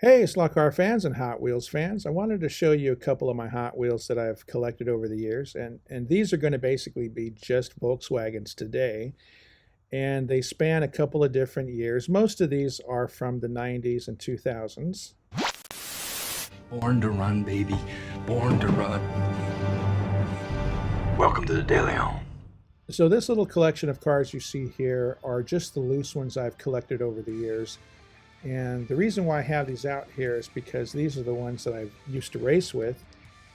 Hey, Slot Car fans and Hot Wheels fans. I wanted to show you a couple of my Hot Wheels that I've collected over the years. And these are going to basically be just Volkswagens today. And they span a couple of different years. Most of these are from the 90s and 2000s. Born to run, baby. Born to run. Welcome to the De Leon. So this little collection of cars you see here are just the loose ones I've collected over the years. And the reason why I have these out here is because these are the ones that I used to race with,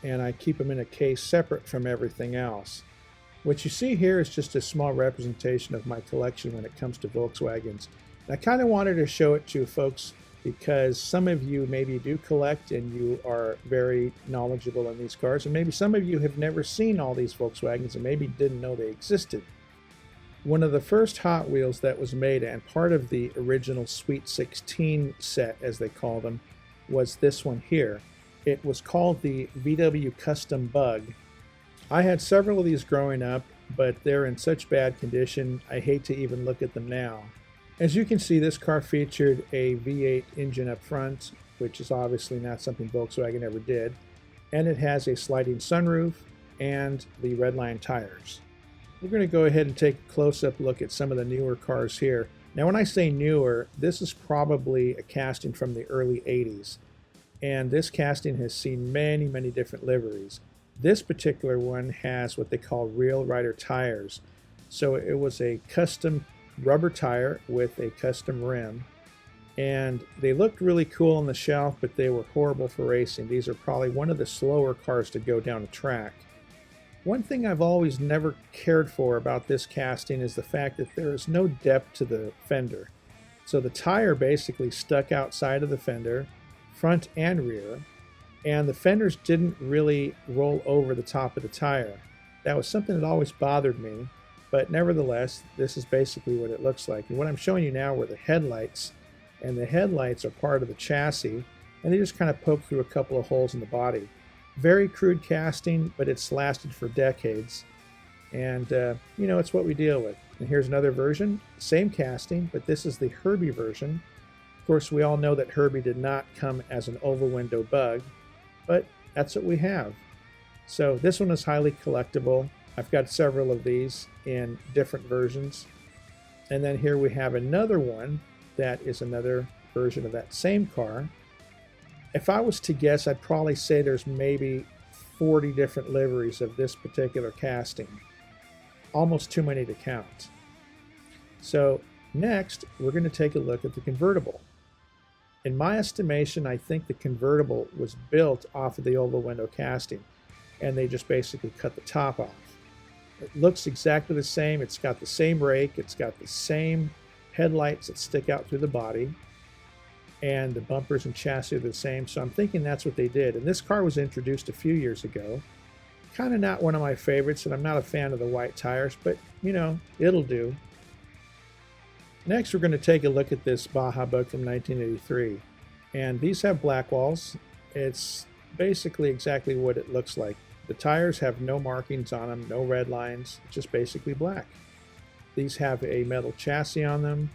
and I keep them in a case separate from everything else. What you see here is just a small representation of my collection when it comes to Volkswagens. And I kind of wanted to show it to folks because some of you maybe do collect and you are very knowledgeable in these cars, and maybe some of you have never seen all these Volkswagens and maybe didn't know they existed. One of the first Hot Wheels that was made, and part of the original Sweet 16 set, as they call them, was this one here. It was called the VW Custom Bug. I had several of these growing up, but they're in such bad condition, I hate to even look at them now. As you can see, this car featured a V8 engine up front, which is obviously not something Volkswagen ever did, and it has a sliding sunroof and the redline tires. We're going to go ahead and take a close-up look at some of the newer cars here. Now when I say newer, this is probably a casting from the early 80s. And this casting has seen many different liveries. This particular one has what they call Real Rider tires. So it was a custom rubber tire with a custom rim. And they looked really cool on the shelf, but they were horrible for racing. These are probably one of the slower cars to go down a track. One thing I've always never cared for about this casting is the fact that there is no depth to the fender. So the tire basically stuck outside of the fender, front and rear, and the fenders didn't really roll over the top of the tire. That was something that always bothered me, but nevertheless, this is basically what it looks like. And what I'm showing you now were the headlights, and the headlights are part of the chassis, and they just kind of poke through a couple of holes in the body. Very crude casting, but it's lasted for decades. And, it's what we deal with. And here's another version, same casting, but this is the Herbie version. Of course, we all know that Herbie did not come as an oval window bug, but that's what we have. So this one is highly collectible. I've got several of these in different versions. And then here we have another one that is another version of that same car. If I was to guess, I'd probably say there's maybe 40 different liveries of this particular casting. Almost too many to count. So next, we're going to take a look at the convertible. In my estimation, I think the convertible was built off of the oval window casting, and they just basically cut the top off. It looks exactly the same. It's got the same rake. It's got the same headlights that stick out through the body. And the bumpers and chassis are the same, so I'm thinking that's what they did. And this car was introduced a few years ago. Kind of not one of my favorites, and I'm not a fan of the white tires, but, it'll do. Next, we're going to take a look at this Baja Bug from 1983. And these have black walls. It's basically exactly what it looks like. The tires have no markings on them, no red lines, just basically black. These have a metal chassis on them,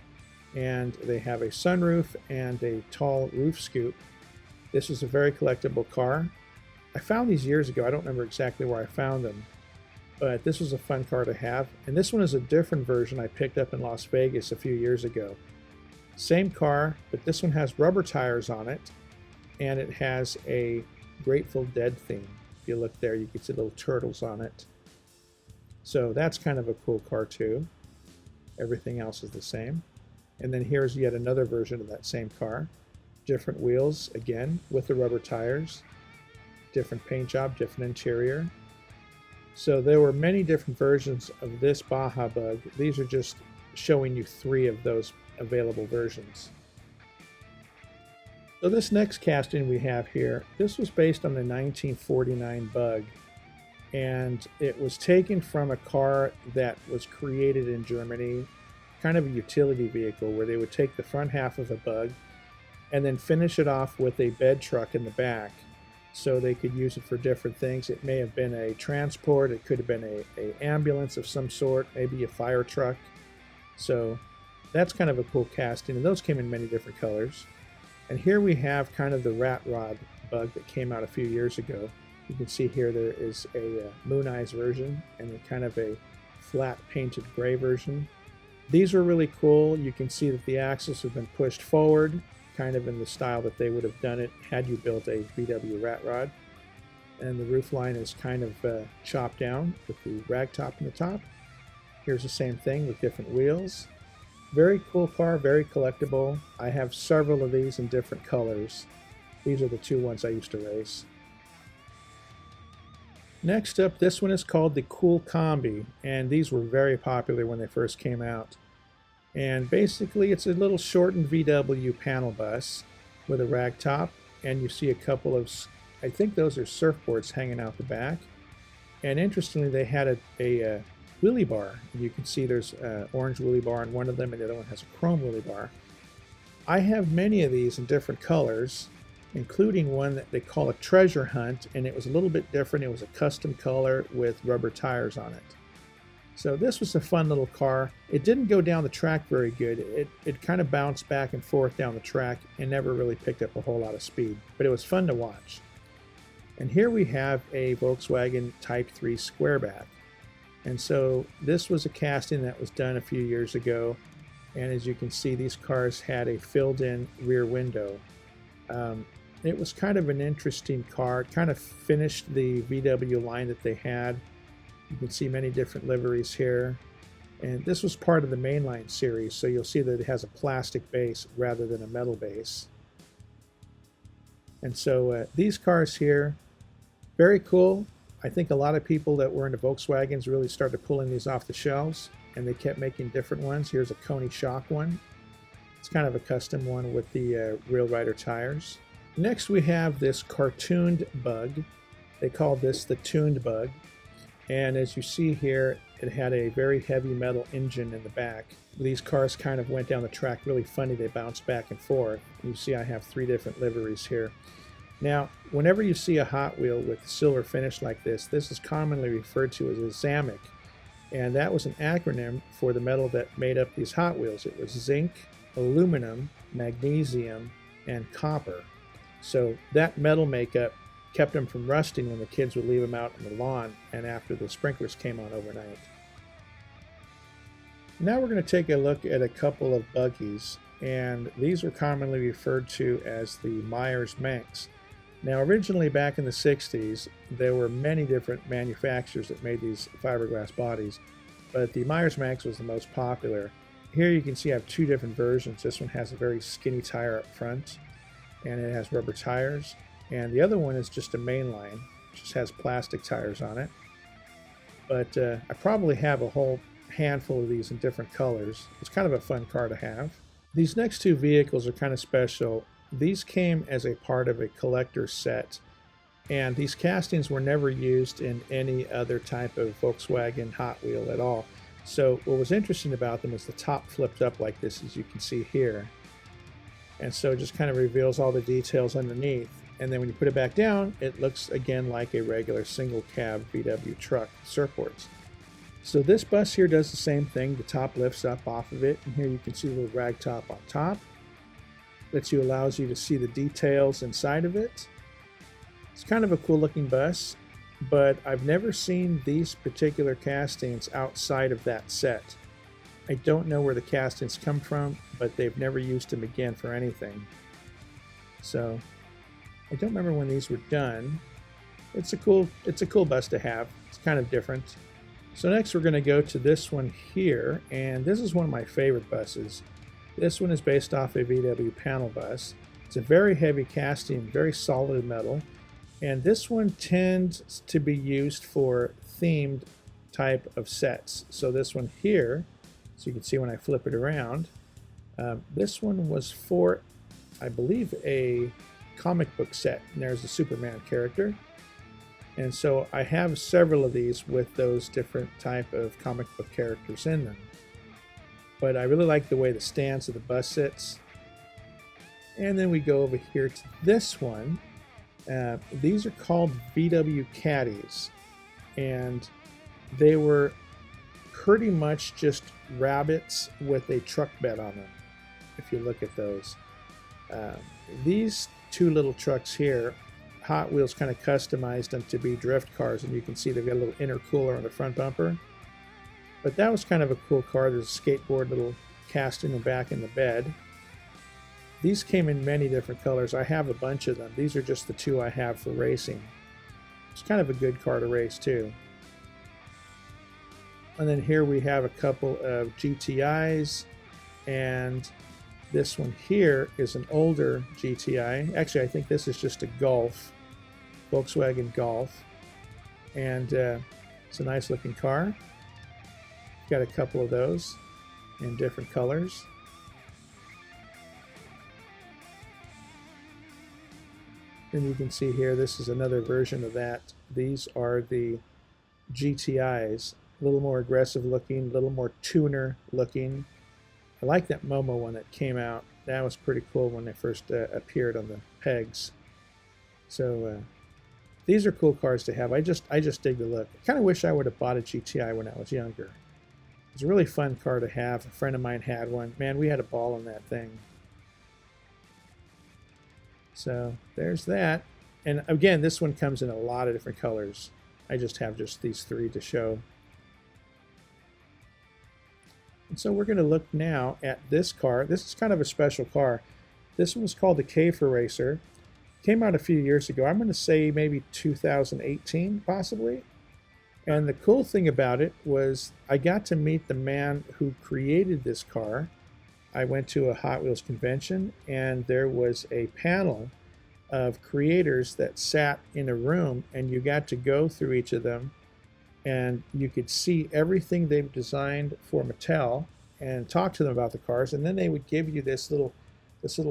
and they have a sunroof and a tall roof scoop. This is a very collectible car. I found these years ago. I don't remember exactly where I found them, but this was a fun car to have. And this one is a different version I picked up in Las Vegas a few years ago. Same car, but this one has rubber tires on it, and it has a Grateful Dead theme. If you look there, you can see little turtles on it. So that's kind of a cool car too. Everything else is the same. And then here's yet another version of that same car. Different wheels, again, with the rubber tires. Different paint job, different interior. So there were many different versions of this Baja Bug. These are just showing you 3 of those available versions. So this next casting we have here, this was based on the 1949 Bug. And it was taken from a car that was created in Germany, kind of a utility vehicle where they would take the front half of a Bug and then finish it off with a bed truck in the back so they could use it for different things. It may have been a transport, it could have been a ambulance of some sort, maybe a fire truck. So that's kind of a cool casting, and those came in many different colors. And here we have kind of the rat rod bug that came out a few years ago. You can see here there is a Moon Eyes version and then kind of a flat painted gray version. These are really cool. You can see that the axles have been pushed forward, kind of in the style that they would have done it had you built a VW rat rod. And the roof line is kind of chopped down with the rag top in the top. Here's the same thing with different wheels. Very cool car, very collectible. I have several of these in different colors. These are the two ones I used to race. Next up, this one is called the Cool Combi, and these were very popular when they first came out. And basically it's a little shortened VW panel bus with a rag top, and you see a couple of, I think those are surfboards hanging out the back. And interestingly, they had a wheelie bar. You can see there's an orange wheelie bar on one of them, and the other one has a chrome wheelie bar. I have many of these in different colors, including one that they call a treasure hunt, and it was a little bit different. It was a custom color with rubber tires on it. So this was a fun little car. It didn't go down the track very good. It kind of bounced back and forth down the track and never really picked up a whole lot of speed, but it was fun to watch. And here we have a Volkswagen Type 3 Squareback. And so this was a casting that was done a few years ago. And as you can see, these cars had a filled-in rear window. It was kind of an interesting car. It kind of finished the VW line that they had. You can see many different liveries here. And this was part of the mainline series, so you'll see that it has a plastic base rather than a metal base. And so these cars here, very cool. I think a lot of people that were into Volkswagens really started pulling these off the shelves, and they kept making different ones. Here's a Coney Shock one. It's kind of a custom one with the Real Rider tires. Next we have this cartooned bug. They call this the tuned bug. And as you see here, it had a very heavy metal engine in the back. These cars kind of went down the track really funny. They bounced back and forth. You see I have 3 different liveries here. Now, whenever you see a Hot Wheel with silver finish like this is commonly referred to as a Zamic. And that was an acronym for the metal that made up these Hot Wheels. It was zinc, aluminum, magnesium, and copper. So that metal makeup kept them from rusting when the kids would leave them out on the lawn and after the sprinklers came on overnight. Now we're going to take a look at a couple of buggies, and these were commonly referred to as the Myers-Manx. Now originally back in the 60s, there were many different manufacturers that made these fiberglass bodies, but the Myers-Manx was the most popular. Here you can see I have 2 different versions. This one has a very skinny tire up front, and it has rubber tires. And the other one is just a mainline, just has plastic tires on it. But I probably have a whole handful of these in different colors. It's kind of a fun car to have. These next 2 vehicles are kind of special. These came as a part of a collector's set, and these castings were never used in any other type of Volkswagen Hot Wheel at all. So what was interesting about them is the top flipped up like this, as you can see here. And so it just kind of reveals all the details underneath. And then when you put it back down, it looks again like a regular single cab VW truck surfboards. So this bus here does the same thing. The top lifts up off of it, and here you can see the little rag top on top. Allows you to see the details inside of it. It's kind of a cool looking bus, but I've never seen these particular castings outside of that set. I don't know where the castings come from, but they've never used them again for anything. So I don't remember when these were done. It's a cool bus to have. It's kind of different. So next we're going to go to this one here, and this is one of my favorite buses. This one is based off a VW panel bus. It's a very heavy casting, very solid metal, and this one tends to be used for themed type of sets. So this one here, so you can see when I flip it around, this one was for, I believe, a comic book set, and there's the Superman character. And so I have several of these with those different type of comic book characters in them. But I really like the way the stance of the bus sits. And then we go over here to this one. These are called VW Caddies, and they were pretty much just rabbits with a truck bed on them, if you look at those. Uh, these two little trucks here, Hot Wheels kind of customized them to be drift cars, and you can see they've got a little intercooler on the front bumper. But that was kind of a cool car. There's a skateboard little cast in the back in the bed. These came in many different colors. I have a bunch of them. These are just the two I have for racing. It's kind of a good car to race too. And then here we have a couple of GTIs, and this one here is an older GTI. Actually, I think this is just a Golf, Volkswagen Golf, and it's a nice looking car. Got a couple of those in different colors. And you can see here, this is another version of that. These are the GTIs, a little more aggressive looking, a little more tuner looking. I like that Momo one that came out. That was pretty cool when they first appeared on the pegs. So these are cool cars to have. I just dig the look. I kind of wish I would have bought a GTI when I was younger. It was a really fun car to have. A friend of mine had one. Man, we had a ball on that thing. So there's that. And again, this one comes in a lot of different colors. I just have these three to show. And so we're going to look now at this car. This is kind of a special car. This one was called the Käfer Racer. Came out a few years ago. I'm going to say maybe 2018, possibly. And the cool thing about it was I got to meet the man who created this car. I went to a Hot Wheels convention, and there was a panel of creators that sat in a room, and you got to go through each of them, and you could see everything they've designed for Mattel and talk to them about the cars. And then they would give you this little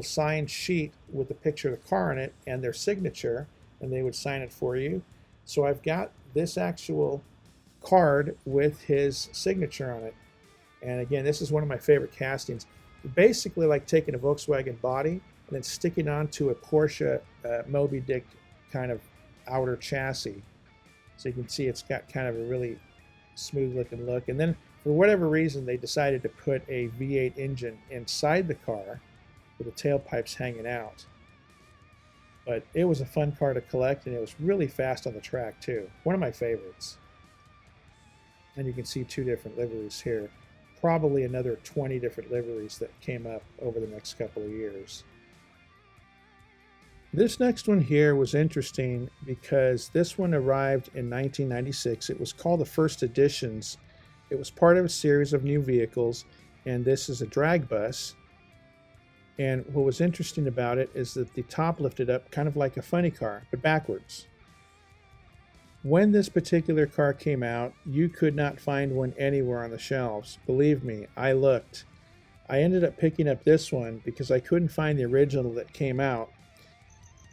signed sheet with a picture of the car in it and their signature, and they would sign it for you. So I've got this actual card with his signature on it. And again, this is one of my favorite castings. Basically like taking a Volkswagen body and then sticking onto a Porsche Moby Dick kind of outer chassis. So you can see it's got kind of a really smooth looking look. And then for whatever reason, they decided to put a V8 engine inside the car with the tailpipes hanging out. But it was a fun car to collect, and it was really fast on the track too. One of my favorites. And you can see two different liveries here. Probably another 20 different liveries that came up over the next couple of years. This next one here was interesting because this one arrived in 1996. It was called the First Editions. It was part of a series of new vehicles, and this is a drag bus. And what was interesting about it is that the top lifted up kind of like a funny car, but backwards. When this particular car came out, you could not find one anywhere on the shelves. Believe me, I looked. I ended up picking up this one because I couldn't find the original that came out.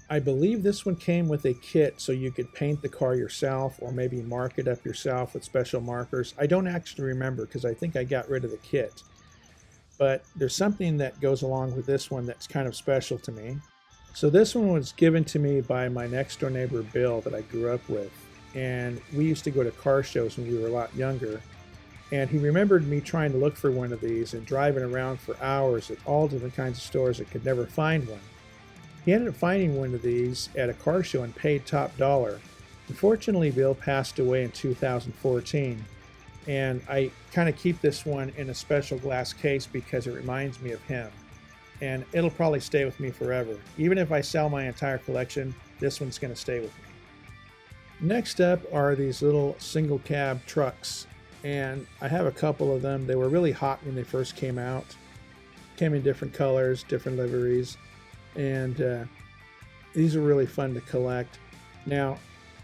I believe this one came with a kit so you could paint the car yourself or maybe mark it up yourself with special markers. I don't actually remember because I think I got rid of the kit. But there's something that goes along with this one that's kind of special to me. So this one was given to me by my next door neighbor Bill that I grew up with. And we used to go to car shows when we were a lot younger. And he remembered me trying to look for one of these and driving around for hours at all different kinds of stores and could never find one. He ended up finding one of these at a car show and paid top dollar. Unfortunately, Bill passed away in 2014. And I kind of keep this one in a special glass case because it reminds me of him. And it'll probably stay with me forever. Even if I sell my entire collection, this one's going to stay with me. Next up are these little single cab trucks, and I have a couple of them. They were really hot when they first came out. Came in different colors, different liveries, and these are really fun to collect. Now,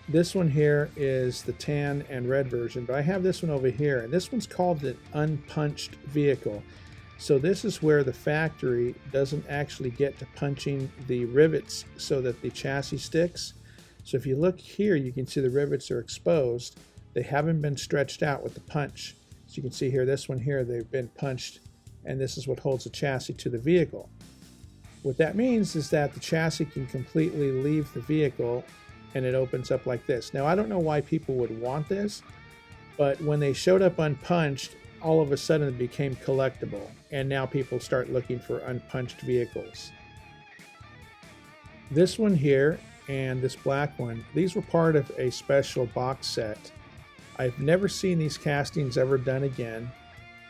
this one here is the tan and red version, but I have this one over here, and this one's called an unpunched vehicle. So this is where the factory doesn't actually get to punching the rivets so that the chassis sticks. So if you look here, you can see the rivets are exposed. They haven't been stretched out with the punch. So you can see here, this one here, they've been punched, and this is what holds the chassis to the vehicle. What that means is that the chassis can completely leave the vehicle, and it opens up like this. Now, I don't know why people would want this, but when they showed up unpunched, all of a sudden it became collectible, and now people start looking for unpunched vehicles. This one here and this black one, these were part of a special box set. I've never seen these castings ever done again,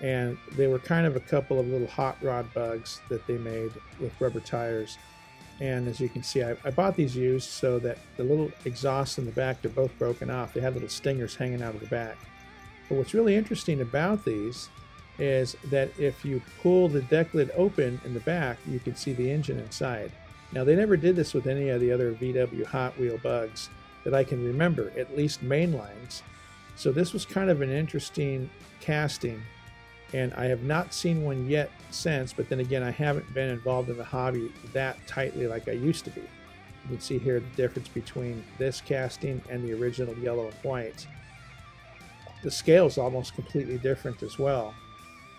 and they were kind of a couple of little hot rod bugs that they made with rubber tires. And as you can see, I bought these used so that the little exhausts in the back, they're both broken off. They had little stingers hanging out of the back. But what's really interesting about these is that if you pull the deck lid open in the back, you can see the engine inside. Now, they never did this with any of the other VW Hot Wheel bugs that I can remember, at least mainlines. So this was kind of an interesting casting, and I have not seen one yet since, but then again, I haven't been involved in the hobby that tightly like I used to be. You can see here the difference between this casting and the original yellow and white. The scale is almost completely different as well.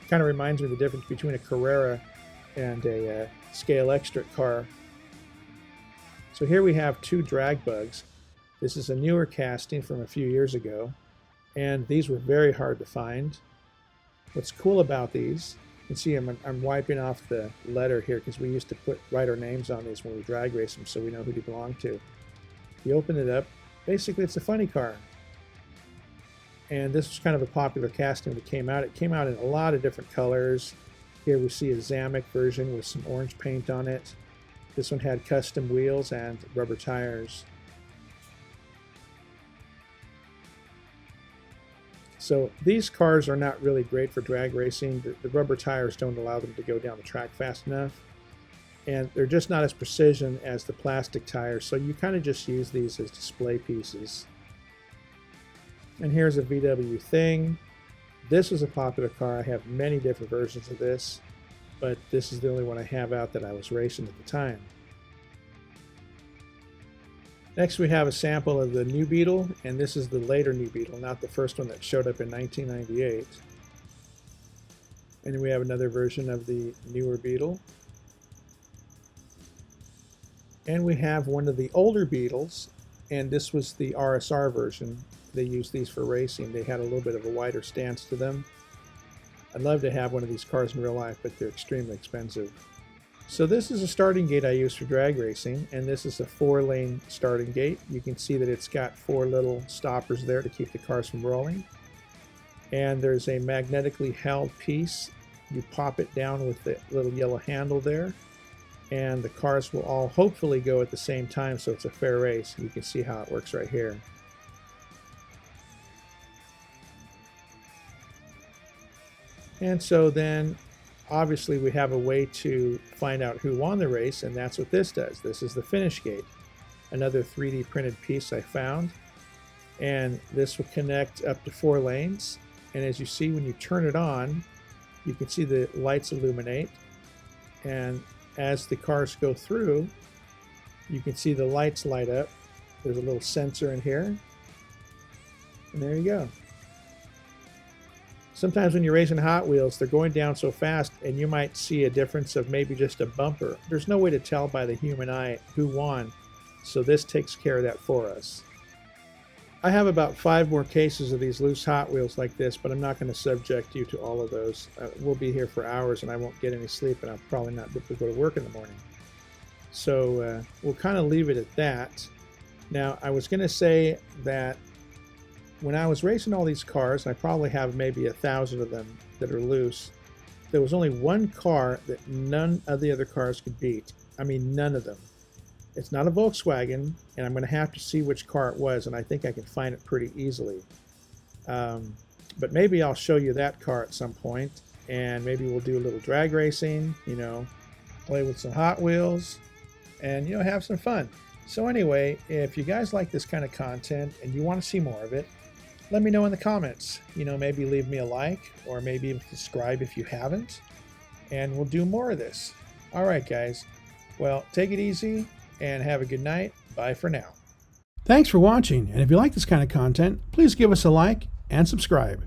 Kind of reminds me of the difference between a Carrera and a Scale Extra car. So here we have two drag bugs. This is a newer casting from a few years ago, and these were very hard to find. What's cool about these, you can see I'm wiping off the letter here because we used to write our names on these when we drag race them so we know who they belong to. You open it up, basically it's a funny car. And this was kind of a popular casting when it came out. It came out in a lot of different colors. Here we see a Zamek version with some orange paint on it. This one had custom wheels and rubber tires. So these cars are not really great for drag racing. The rubber tires don't allow them to go down the track fast enough. And they're just not as precision as the plastic tires, so you kind of just use these as display pieces. And here's a VW Thing. This was a popular car. I have many different versions of this, but this is the only one I have out that I was racing at the time. Next we have a sample of the New Beetle, and this is the later New Beetle, not the first one that showed up in 1998. And then we have another version of the newer Beetle. And we have one of the older Beetles, and this was the RSR version. They used these for racing. They had a little bit of a wider stance to them. I'd love to have one of these cars in real life, but they're extremely expensive. So this is a starting gate I use for drag racing, and this is a 4-lane starting gate. You can see that it's got 4 little stoppers there to keep the cars from rolling. And there's a magnetically held piece. You pop it down with the little yellow handle there, and the cars will all hopefully go at the same time, so it's a fair race. You can see how it works right here. And so then obviously we have a way to find out who won the race, and that's what this does. This is the finish gate, another 3D printed piece I found, and this will connect up to 4 lanes. And as you see, when you turn it on, you can see the lights illuminate, and as the cars go through, you can see the lights light up. There's a little sensor in here, and there you go. Sometimes when you're racing Hot Wheels, they're going down so fast, and you might see a difference of maybe just a bumper. There's no way to tell by the human eye who won, so this takes care of that for us. I have about 5 more cases of these loose Hot Wheels like this, but I'm not going to subject you to all of those. We'll be here for hours, and I won't get any sleep, and I'll probably not be able to go to work in the morning. So we'll kind of leave it at that. Now, I was going to say that when I was racing all these cars, and I probably have maybe 1,000 of them that are loose, there was only one car that none of the other cars could beat. I mean, none of them. It's not a Volkswagen, and I'm going to have to see which car it was, and I think I can find it pretty easily. But maybe I'll show you that car at some point, and maybe we'll do a little drag racing, you know, play with some Hot Wheels, and, you know, have some fun. So anyway, if you guys like this kind of content and you want to see more of it, let me know in the comments. You know, maybe leave me a like, or maybe even subscribe if you haven't, and we'll do more of this. All right, guys. Well, take it easy and have a good night. Bye for now. Thanks for watching, and if you like this kind of content, please give us a like and subscribe.